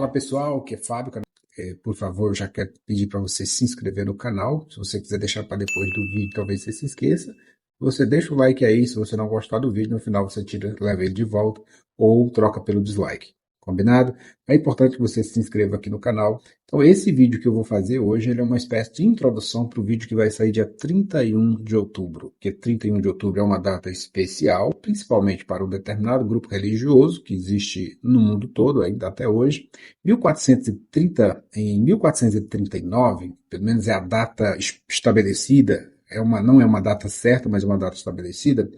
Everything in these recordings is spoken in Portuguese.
Fala pessoal, que é Fábio. Por favor, eu já quero pedir para você se inscrever no canal. Se você quiser deixar para depois do vídeo, talvez você se esqueça. Você deixa o like aí. Se você não gostar do vídeo, no final você leva ele de volta ou troca pelo dislike. Combinado? É importante que você se inscreva aqui no canal. Então, esse vídeo que eu vou fazer hoje, ele é uma espécie de introdução para o vídeo que vai sair dia 31 de outubro. Porque 31 de outubro é uma data especial, principalmente para um determinado grupo religioso que existe no mundo todo, ainda até hoje. 1430, em 1439, pelo menos é a data estabelecida, não é uma data certa, mas é uma data estabelecida,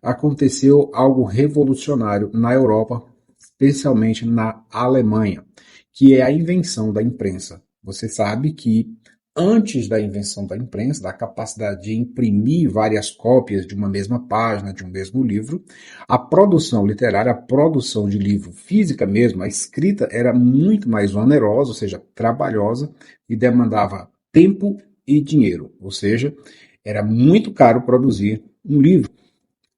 aconteceu algo revolucionário na Europa, especialmente na Alemanha, que é a invenção da imprensa. Você sabe que antes da invenção da imprensa, da capacidade de imprimir várias cópias de uma mesma página, de um mesmo livro, a produção literária, a produção de livro física mesmo, a escrita era muito mais onerosa, ou seja, trabalhosa, e demandava tempo e dinheiro, ou seja, era muito caro produzir um livro.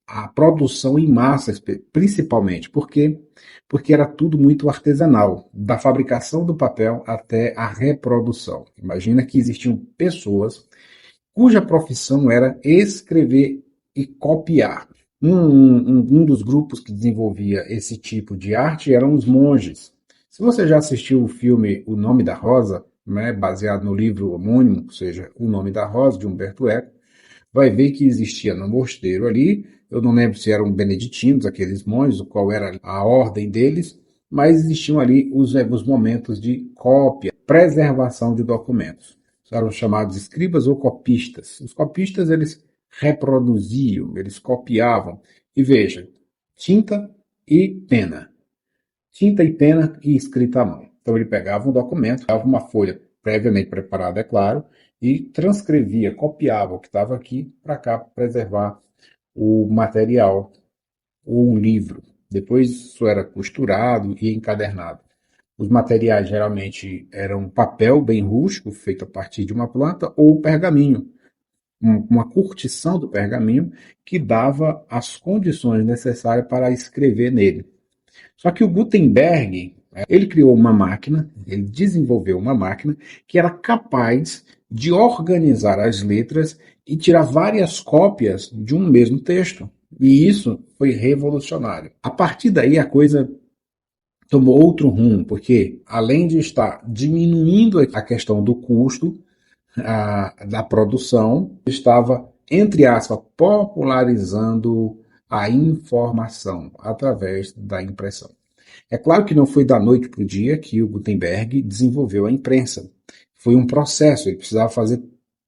A produção em massa, principalmente. Por quê? Porque era tudo muito artesanal, da fabricação do papel até a reprodução. Imagina que existiam pessoas cuja profissão era escrever e copiar. Um dos grupos que desenvolvia esse tipo de arte eram os monges. Se você já assistiu o filme O Nome da Rosa, né, baseado no livro homônimo, ou seja, O Nome da Rosa, de Humberto Eco, vai ver que existia no mosteiro ali, eu não lembro se eram beneditinos, aqueles monges, qual era a ordem deles, mas existiam ali os momentos de cópia, preservação de documentos. Eram chamados escribas ou copistas. Os copistas, eles reproduziam, eles copiavam. E veja, tinta e pena. Tinta e pena e escrita à mão. Então ele pegava um documento, dava uma folha previamente preparada, é claro, e transcrevia, copiava o que estava aqui para cá, para preservar o material ou o livro. Depois isso era costurado e encadernado. Os materiais geralmente eram papel bem rústico, feito a partir de uma planta, ou pergaminho, uma curtição do pergaminho que dava as condições necessárias para escrever nele. Só que o Gutenberg, ele criou uma máquina, ele desenvolveu uma máquina que era capaz de organizar as letras e tirar várias cópias de um mesmo texto. E isso foi revolucionário. A partir daí a coisa tomou outro rumo, porque além de estar diminuindo a questão do custo da produção, estava, entre aspas, popularizando a informação através da impressão. É claro que não foi da noite para o dia que o Gutenberg desenvolveu a imprensa. Foi um processo, ele precisava fazer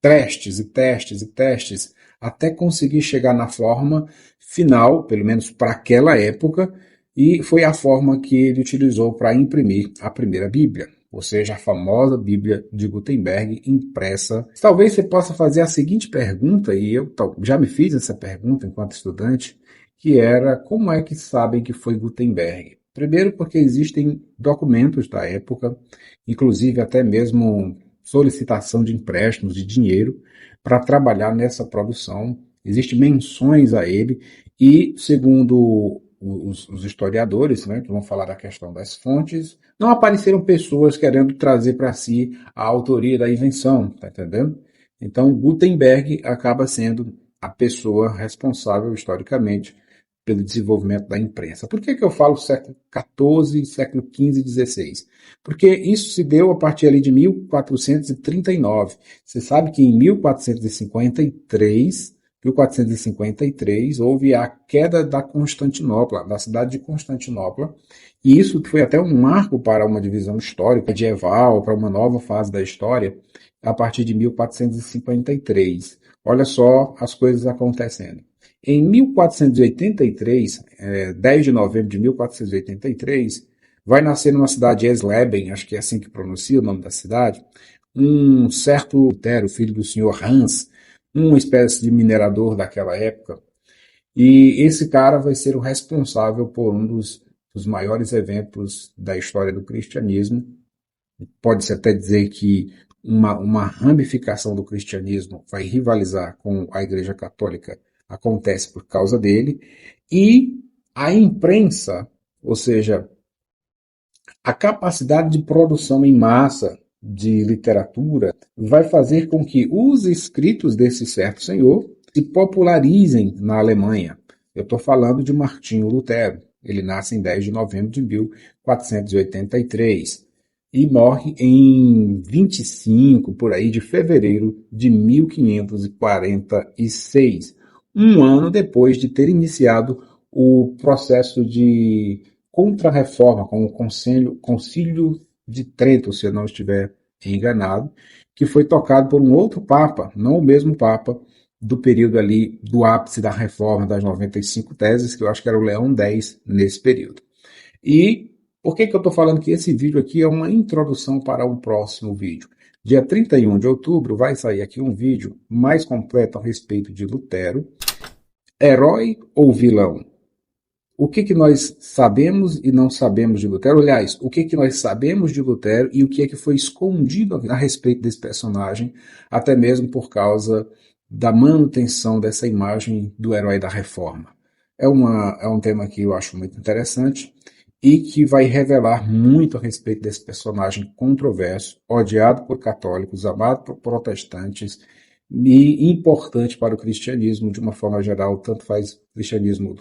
testes e testes e testes até conseguir chegar na forma final, pelo menos para aquela época, e foi a forma que ele utilizou para imprimir a primeira Bíblia, ou seja, a famosa Bíblia de Gutenberg impressa. Talvez você possa fazer a seguinte pergunta, e eu já me fiz essa pergunta enquanto estudante, que era: como é que sabem que foi Gutenberg? Primeiro, porque existem documentos da época, inclusive até mesmo solicitação de empréstimos de dinheiro para trabalhar nessa produção. Existem menções a ele e, segundo os historiadores, né, que vão falar da questão das fontes, não apareceram pessoas querendo trazer para si a autoria da invenção, tá entendendo? Então, Gutenberg acaba sendo a pessoa responsável historicamente pelo desenvolvimento da imprensa. Por que eu falo século XIV, século XV e XVI? Porque isso se deu a partir ali de 1439. Você sabe que em 1453 houve a queda da Constantinopla, da cidade de Constantinopla, e isso foi até um marco para uma divisão histórica medieval, para uma nova fase da história, a partir de 1453. Olha só as coisas acontecendo. Em 1483, 10 de novembro de 1483, vai nascer numa cidade de Esleben, acho que é assim que pronuncia o nome da cidade, um certo Lutero, filho do senhor Hans, uma espécie de minerador daquela época. E esse cara vai ser o responsável por um dos maiores eventos da história do cristianismo. Pode-se até dizer que uma ramificação do cristianismo vai rivalizar com a Igreja Católica, acontece por causa dele, e a imprensa, ou seja, A capacidade de produção em massa de literatura vai fazer com que os escritos desse certo senhor se popularizem na Alemanha. Eu estou falando de Martinho Lutero. Ele nasce em 10 de novembro de 1483 e morre em 25, por aí, de fevereiro de 1546, um ano depois de ter iniciado o processo de contra-reforma com o Concílio de Trento, se eu não estiver enganado, que foi tocado por um outro Papa, não o mesmo Papa, do período ali do ápice da reforma das 95 teses, que eu acho que era o Leão X nesse período. E por que eu estou falando que esse vídeo aqui é uma introdução para um próximo vídeo? Dia 31 de outubro vai sair aqui um vídeo mais completo a respeito de Lutero. Herói ou vilão? O que nós sabemos e não sabemos de Lutero? Aliás, o que nós sabemos de Lutero e o que é que foi escondido a respeito desse personagem, até mesmo por causa da manutenção dessa imagem do herói da reforma. É um tema que eu acho muito interessante e que vai revelar muito a respeito desse personagem controverso, odiado por católicos, amado por protestantes e importante para o cristianismo de uma forma geral, tanto faz cristianismo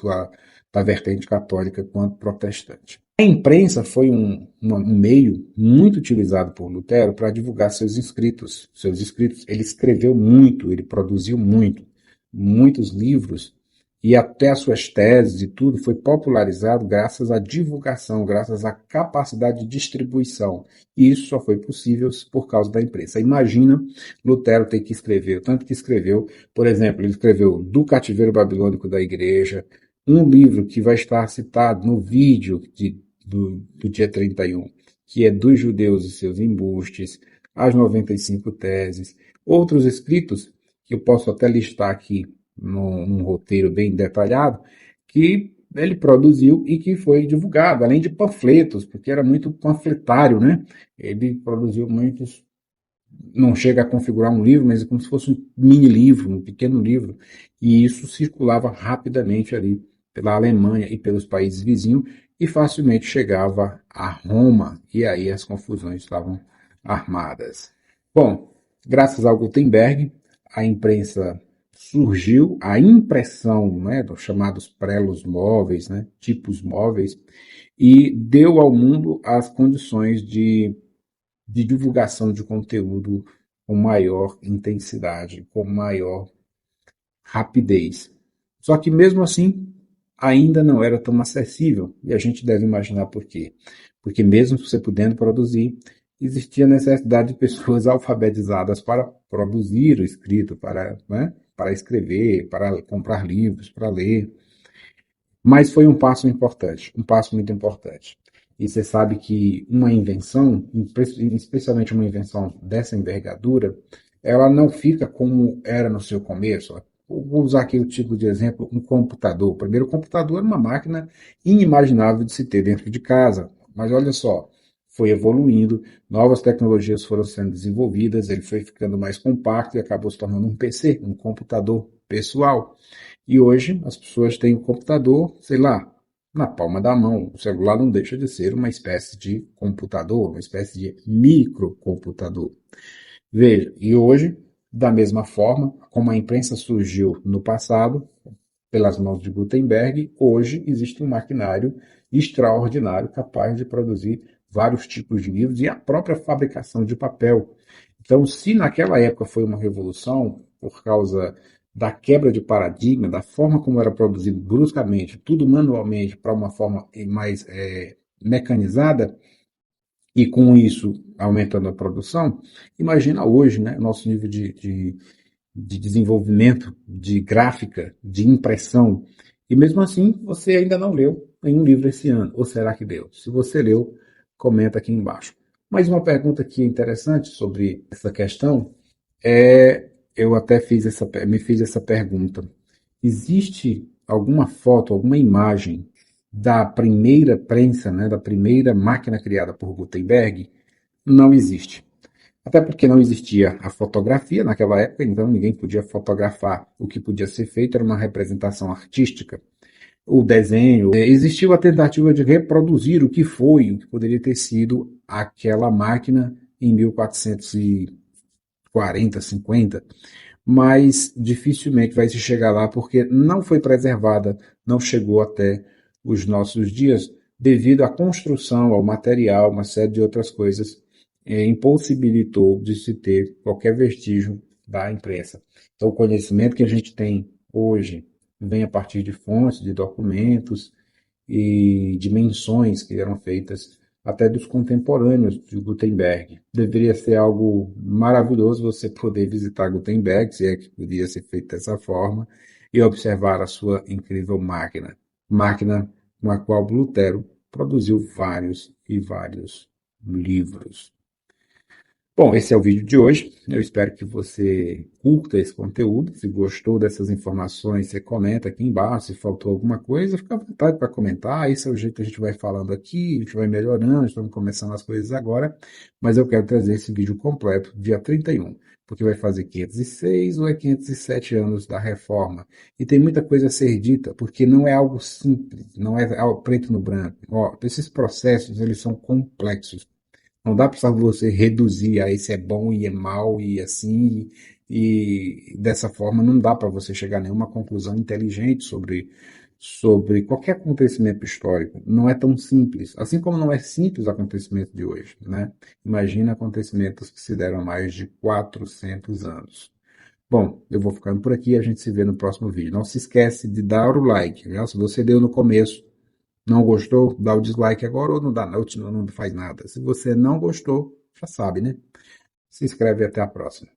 da vertente católica quanto protestante. A imprensa foi um meio muito utilizado por Lutero para divulgar seus escritos. Seus escritos, ele escreveu muito, ele produziu muito, muitos livros, e até as suas teses e tudo foi popularizado graças à divulgação, graças à capacidade de distribuição. E isso só foi possível por causa da imprensa. Imagina Lutero ter que escrever, tanto que escreveu, por exemplo, ele escreveu Do Cativeiro Babilônico da Igreja, um livro que vai estar citado no vídeo do dia 31, que é Dos Judeus e Seus Embustes, as 95 teses, outros escritos que eu posso até listar aqui num roteiro bem detalhado, que ele produziu e que foi divulgado, além de panfletos, porque era muito panfletário, né? Ele produziu muitos, não chega a configurar um livro, mas é como se fosse um mini livro, um pequeno livro, e isso circulava rapidamente ali pela Alemanha e pelos países vizinhos e facilmente chegava a Roma, e aí as confusões estavam armadas. Bom, graças ao Gutenberg, a imprensa surgiu, a impressão, né, dos chamados prelos móveis, né, tipos móveis, e deu ao mundo as condições de divulgação de conteúdo com maior intensidade, com maior rapidez. Só que mesmo assim, ainda não era tão acessível, e a gente deve imaginar por quê. Porque mesmo você podendo produzir, existia necessidade de pessoas alfabetizadas para produzir o escrito, né, para escrever, para comprar livros, para ler. Mas foi um passo importante, um passo muito importante. E você sabe que uma invenção, especialmente uma invenção dessa envergadura, ela não fica como era no seu começo. Vou usar aqui o tipo de exemplo, um computador. O primeiro computador era uma máquina inimaginável de se ter dentro de casa. Mas olha só, foi evoluindo, novas tecnologias foram sendo desenvolvidas, ele foi ficando mais compacto e acabou se tornando um PC, um computador pessoal. E hoje as pessoas têm o computador, sei lá, na palma da mão. O celular não deixa de ser uma espécie de computador, uma espécie de microcomputador. Veja, e hoje, da mesma forma, como a imprensa surgiu no passado, pelas mãos de Gutenberg, hoje existe um maquinário extraordinário capaz de produzir vários tipos de livros e a própria fabricação de papel. Então, se naquela época foi uma revolução por causa da quebra de paradigma, da forma como era produzido bruscamente, tudo manualmente, para uma forma mais mecanizada, e com isso aumentando a produção, imagina hoje, né, nosso nível de desenvolvimento, de gráfica, de impressão. E mesmo assim, você ainda não leu nenhum livro esse ano. Ou será que deu? Se você leu, comenta aqui embaixo. Mais uma pergunta que é interessante sobre essa questão é, eu até me fiz essa pergunta. Existe alguma foto, alguma imagem da primeira prensa, né, da primeira máquina criada por Gutenberg? Não existe. Até porque não existia a fotografia naquela época, então ninguém podia fotografar. O que podia ser feito era uma representação artística. o desenho. Existiu a tentativa de reproduzir o que poderia ter sido aquela máquina em 1440, 50, mas dificilmente vai se chegar lá porque não foi preservada, não chegou até os nossos dias devido à construção, ao material, uma série de outras coisas, impossibilitou de se ter qualquer vestígio da imprensa. Então, o conhecimento que a gente tem hoje vem a partir de fontes, de documentos e de menções que eram feitas até dos contemporâneos de Gutenberg. Deveria ser algo maravilhoso você poder visitar Gutenberg, se é que podia ser feito dessa forma, e observar a sua incrível máquina. Máquina com a qual Lutero produziu vários e vários livros. Bom, esse é o vídeo de hoje. Eu espero que você curta esse conteúdo. Se gostou dessas informações, você comenta aqui embaixo. Se faltou alguma coisa, fica à vontade para comentar. Esse é o jeito que a gente vai falando aqui, a gente vai melhorando, estamos começando as coisas agora. Mas eu quero trazer esse vídeo completo, dia 31, porque vai fazer 506 ou 507 anos da reforma. E tem muita coisa a ser dita, porque não é algo simples, não é algo preto no branco. Ó, esses processos, eles são complexos. Não dá para você reduzir a esse é bom e é mal e assim, e dessa forma não dá para você chegar a nenhuma conclusão inteligente sobre qualquer acontecimento histórico. Não é tão simples, assim como não é simples o acontecimento de hoje, né? Imagina acontecimentos que se deram há mais de 400 anos. Bom, eu vou ficando por aqui e a gente se vê no próximo vídeo. Não se esquece de dar o like, né? Se você deu no começo, não gostou? Dá o dislike agora ou não dá, não faz nada. Se você não gostou, já sabe, né? Se inscreve e até a próxima.